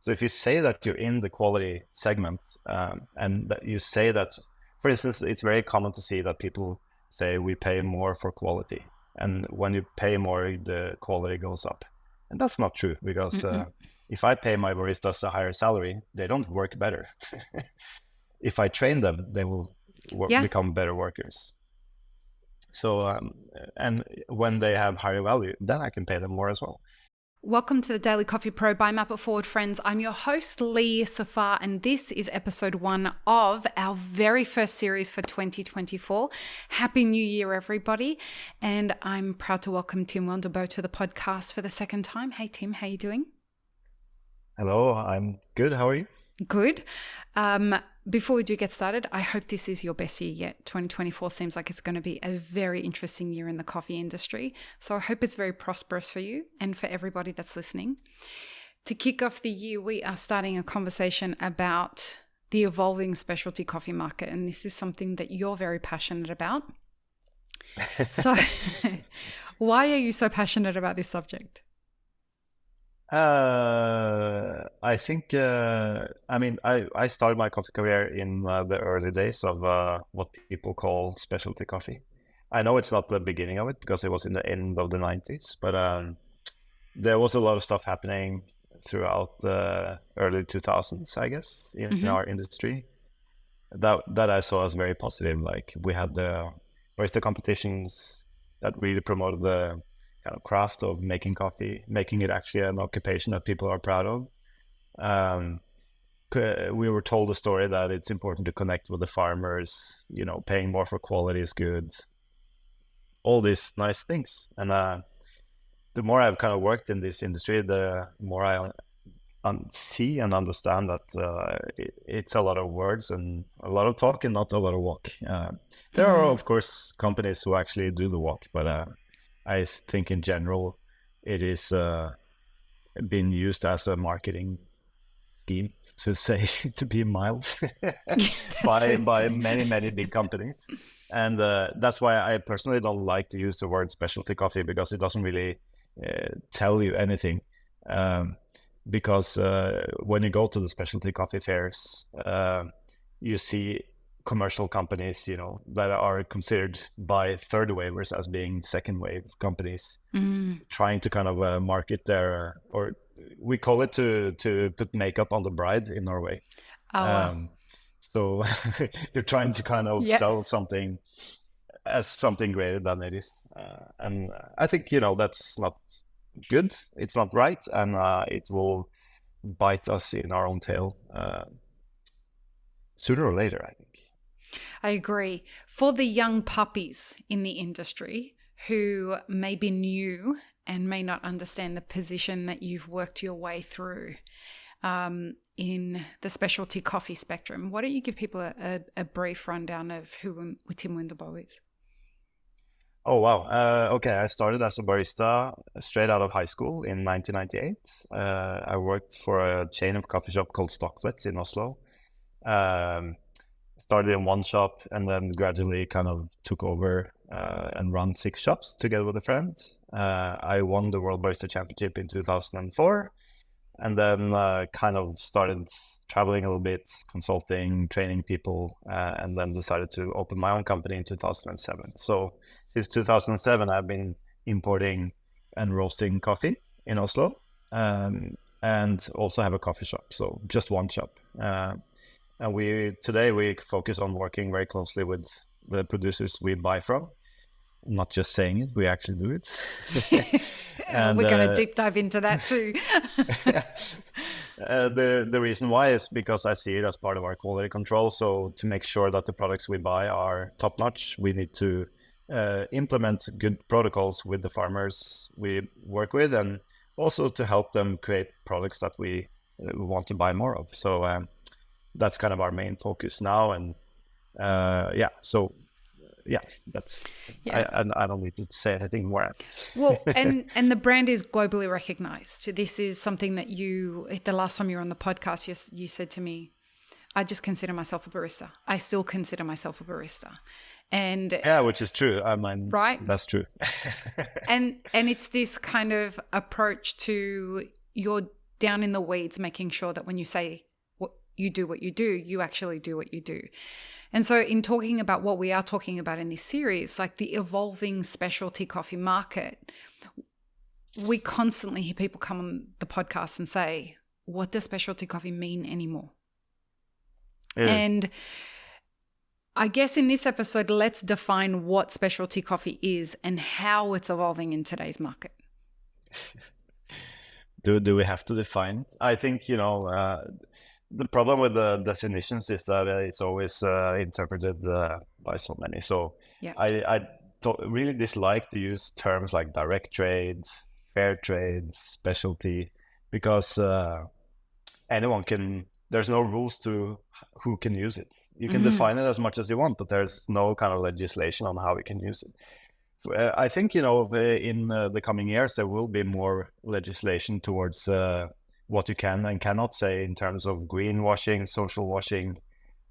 So if you say that you're in the quality segment, and that you say that, for instance, it's very common to see that people say we pay more for quality. And when you pay more, the quality goes up. And that's not true, because if I pay my baristas a higher salary, they don't work better. If I train them, they will become better workers. So, and when they have higher value, then I can pay them more as well. Welcome to the Daily Coffee Pro by Map It Forward, friends. I'm your host, Lee Safar, and this is episode 1 of our very first series for 2024. Happy New Year, everybody. And I'm proud to welcome Tim Wendelboe to the podcast for the second time. Hey, Tim, how are you doing? Hello, I'm good. How are you? Good. Before we do get started, I hope this is your best year yet. 2024 seems like it's going to be a very interesting year in the coffee industry. So I hope it's very prosperous for you and for everybody that's listening. To kick off the year, we are starting a conversation about the evolving specialty coffee market. And this is something that you're very passionate about. So why are you so passionate about this subject? I think, I started my coffee career in the early days of what people call specialty coffee. I know it's not the beginning of it because it was in the end of the 90s, but there was a lot of stuff happening throughout the early 2000s, I guess, in our industry that I saw as very positive. Like we had the barista competitions that really promoted the kind of craft of making coffee, making it actually an occupation that people are proud of. We were told the story that it's important to connect with the farmers, paying more for quality is good, all these nice things. And the more I've kind of worked in this industry, the more I see and understand that it's a lot of words and a lot of talk and not a lot of walk. There are, of course, companies who actually do the walk, but I think in general, it is being used as a marketing scheme, to be mild, by many big companies. And that's why I personally don't like to use the word specialty coffee, because it doesn't really tell you anything. Because when you go to the specialty coffee fairs, you see commercial companies, that are considered by third wavers as being second wave companies, trying to kind of market their, or we call it to put makeup on the bride in Norway. So they're trying to kind of sell something as something greater than it is. And I think, that's not good. It's not right. And it will bite us in our own tail sooner or later, I think. I agree. For the young puppies in the industry who may be new and may not understand the position that you've worked your way through in the specialty coffee spectrum, why don't you give people a brief rundown of who Tim Wendelboe is? Oh, wow. Okay, I started as a barista straight out of high school in 1998. I worked for a chain of coffee shop called Stockflets in Oslo. Started in one shop and then gradually kind of took over and run 6 shops together with a friend. I won the World Barista Championship in 2004, and then kind of started traveling a little bit, consulting, training people, and then decided to open my own company in 2007. So since 2007, I've been importing and roasting coffee in Oslo, and also have a coffee shop, so just one shop. And today we focus on working very closely with the producers we buy from. Not just saying it, we actually do it. And we're going to deep dive into that too. The reason why is because I see it as part of our quality control. So to make sure that the products we buy are top notch, we need to implement good protocols with the farmers we work with, and also to help them create products that we want to buy more of. So that's kind of our main focus now. And I don't need to say anything more. Well, and the brand is globally recognized. This is something that the last time you were on the podcast, you said to me, I just consider myself a barista. I still consider myself a barista. And yeah, which is true. I mean, right? That's true. and it's this kind of approach to your down in the weeds, making sure that when you say what you do, you actually do what you do. And so in talking about what we are talking about in this series, like the evolving specialty coffee market, we constantly hear people come on the podcast and say, what does specialty coffee mean anymore? Yeah. And I guess in this episode, let's define what specialty coffee is and how it's evolving in today's market. Do we have to define it? I think, the problem with the definitions is that it's always interpreted by so many. So yeah. I really dislike to use terms like direct trade, fair trade, specialty, because anyone can, there's no rules to who can use it. You can define it as much as you want, but there's no kind of legislation on how we can use it. I think, in the coming years, there will be more legislation towards what you can and cannot say in terms of greenwashing, social washing.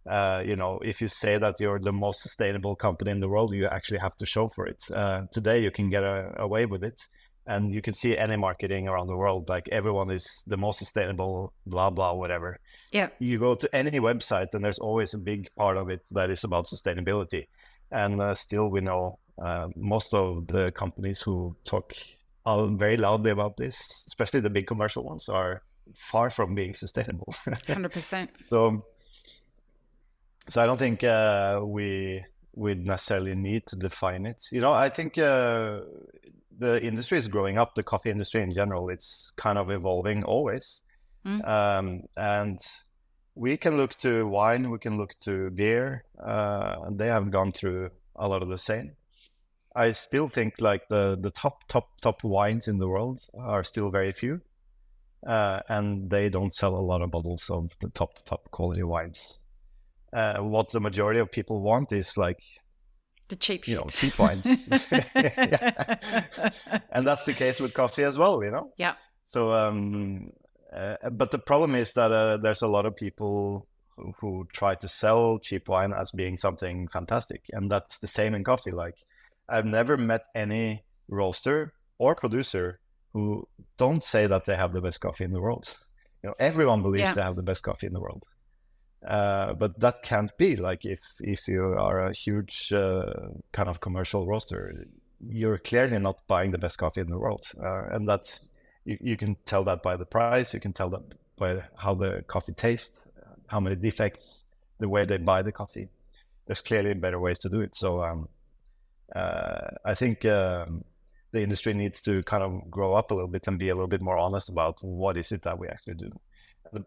If you say that you're the most sustainable company in the world, you actually have to show for it. Today, you can get away with it. And you can see any marketing around the world, like everyone is the most sustainable, blah, blah, whatever. Yeah. You go to any website and there's always a big part of it that is about sustainability. And still we know most of the companies who talk very loudly about this, especially the big commercial ones, are far from being sustainable. 100%. So I don't think we necessarily need to define it. I think the industry is growing up, the coffee industry in general. It's kind of evolving always. And we can look to wine, we can look to beer. They have gone through a lot of the same. I still think like the top wines in the world are still very few. And they don't sell a lot of bottles of the top quality wines. What the majority of people want is like the cheap shit. Cheap wines. And that's the case with coffee as well, Yeah. So, but the problem is that there's a lot of people who try to sell cheap wine as being something fantastic. And that's the same in coffee. Like, I've never met any roaster or producer who don't say that they have the best coffee in the world. Everyone believes they have the best coffee in the world. But that can't be. Like if you are a huge kind of commercial roaster, you're clearly not buying the best coffee in the world. And that's, you can tell that by the price, you can tell that by how the coffee tastes, how many defects, the way they buy the coffee. There's clearly better ways to do it. So I think the industry needs to kind of grow up a little bit and be a little bit more honest about what is it that we actually do.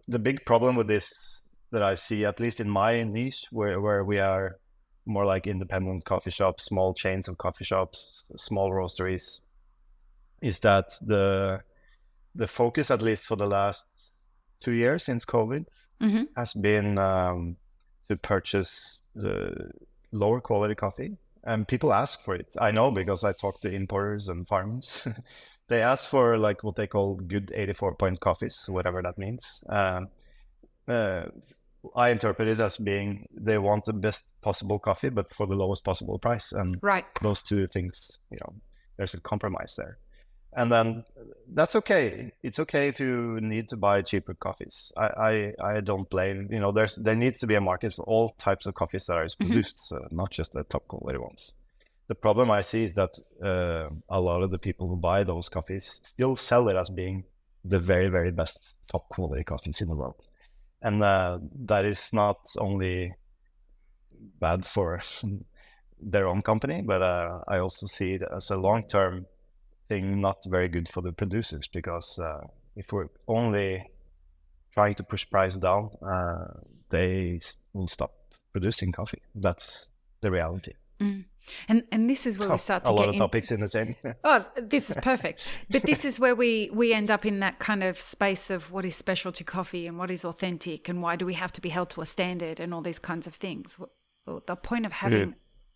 The big problem with this that I see, at least in my niche, where we are more like independent coffee shops, small chains of coffee shops, small roasteries, is that the focus, at least for the last 2 years since COVID, has been to purchase the lower quality coffee. And people ask for it. I know because I talk to importers and farmers. They ask for like what they call good 84-point coffees, whatever that means. I interpret it as being they want the best possible coffee, but for the lowest possible price. And those two things, there's a compromise there. And then that's okay. It's okay if you need to buy cheaper coffees. I don't blame, there needs to be a market for all types of coffees that are produced, not just the top quality ones. The problem I see is that a lot of the people who buy those coffees still sell it as being the very, very best top quality coffees in the world. And that is not only bad for their own company, but I also see it as a long-term thing, not very good for the producers, because if we're only trying to push price down, they will stop producing coffee. That's the reality. And this is where we start to get a lot of topics in the same. Oh, this is perfect. But this is where we end up in that kind of space of what is specialty coffee and what is authentic and why do we have to be held to a standard and all these kinds of things. Well, the point of having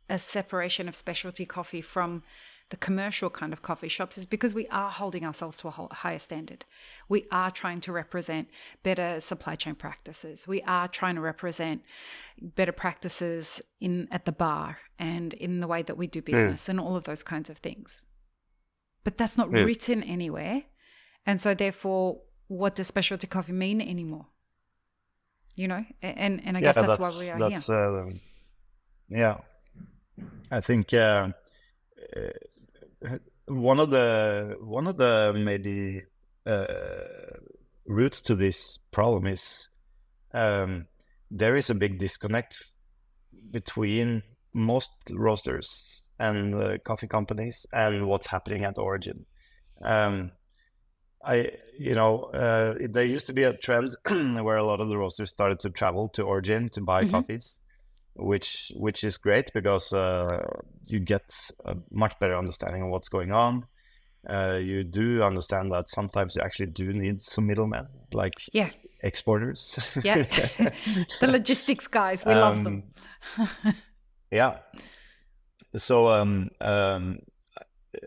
a separation of specialty coffee from the commercial kind of coffee shops is because we are holding ourselves to a higher standard. We are trying to represent better supply chain practices. We are trying to represent better practices at the bar and in the way that we do business and all of those kinds of things. But that's not written anywhere. And so therefore what does specialty coffee mean anymore? You know, and I guess that's why we are here. Yeah, I think one of the maybe roots to this problem is there is a big disconnect between most roasters and coffee companies and what's happening at origin. There used to be a trend where a lot of the roasters started to travel to origin to buy coffees, which is great because you get a much better understanding of what's going on. You do understand that sometimes you actually do need some middlemen, like exporters. Yeah, the logistics guys, we love them. Yeah. So,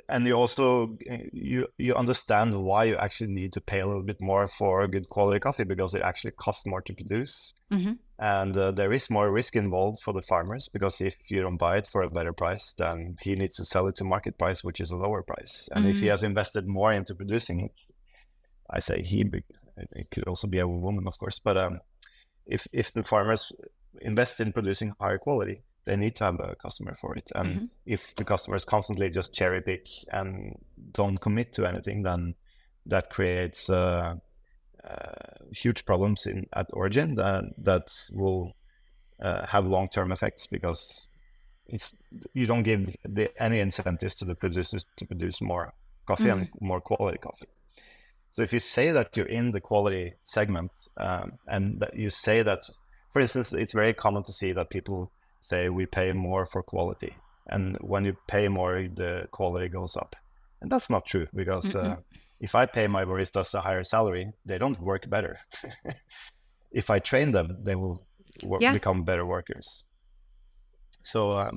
and you also you understand why you actually need to pay a little bit more for good quality coffee, because it actually costs more to produce, and there is more risk involved for the farmers, because if you don't buy it for a better price, then he needs to sell it to market price, which is a lower price. And if he has invested more into producing it, I say he, it could also be a woman, of course, but if the farmers invest in producing higher quality, they need to have a customer for it. And if the customers constantly just cherry pick and don't commit to anything, then that creates huge problems at origin that will have long-term effects, because you don't give any incentives to the producers to produce more coffee and more quality coffee. So if you say that you're in the quality segment, and that you say that, for instance, it's very common to see that people say we pay more for quality, and when you pay more, the quality goes up. And that's not true, because if I pay my baristas a higher salary, they don't work better. If I train them, they will become better workers. So,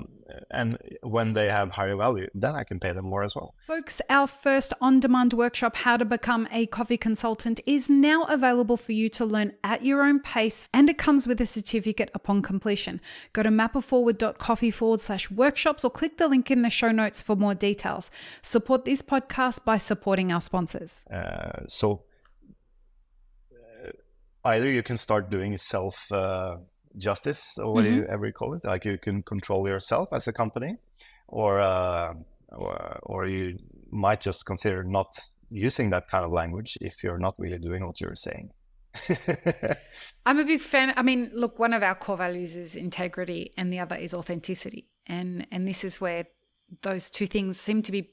and when they have higher value, then I can pay them more as well. Folks, our first on-demand workshop, How to Become a Coffee Consultant, is now available for you to learn at your own pace, and it comes with a certificate upon completion. Go to mapitforward.coffee/workshops or click the link in the show notes for more details. Support this podcast by supporting our sponsors. Either you can start doing self justice, or whatever you call it, like you can control yourself as a company, or you might just consider not using that kind of language if you're not really doing what you're saying. I'm a big fan. I mean, look, one of our core values is integrity and the other is authenticity, and this is where those two things seem to be,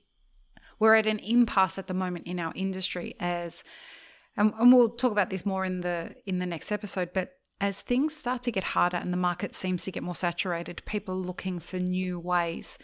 we're at an impasse at the moment in our industry, and we'll talk about this more in the next episode, but as things start to get harder and the market seems to get more saturated, people are looking for new ways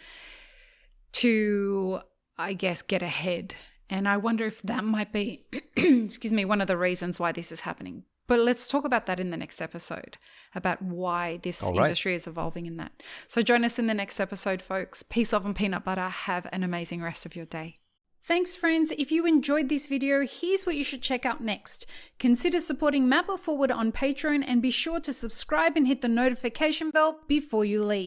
to, I guess, get ahead. And I wonder if that might be, one of the reasons why this is happening. But let's talk about that in the next episode, about why this industry is evolving in that. So join us in the next episode, folks. Peace, love, and peanut butter. Have an amazing rest of your day. Thanks, friends. If you enjoyed this video, here's what you should check out next. Consider supporting Map It Forward on Patreon, and be sure to subscribe and hit the notification bell before you leave.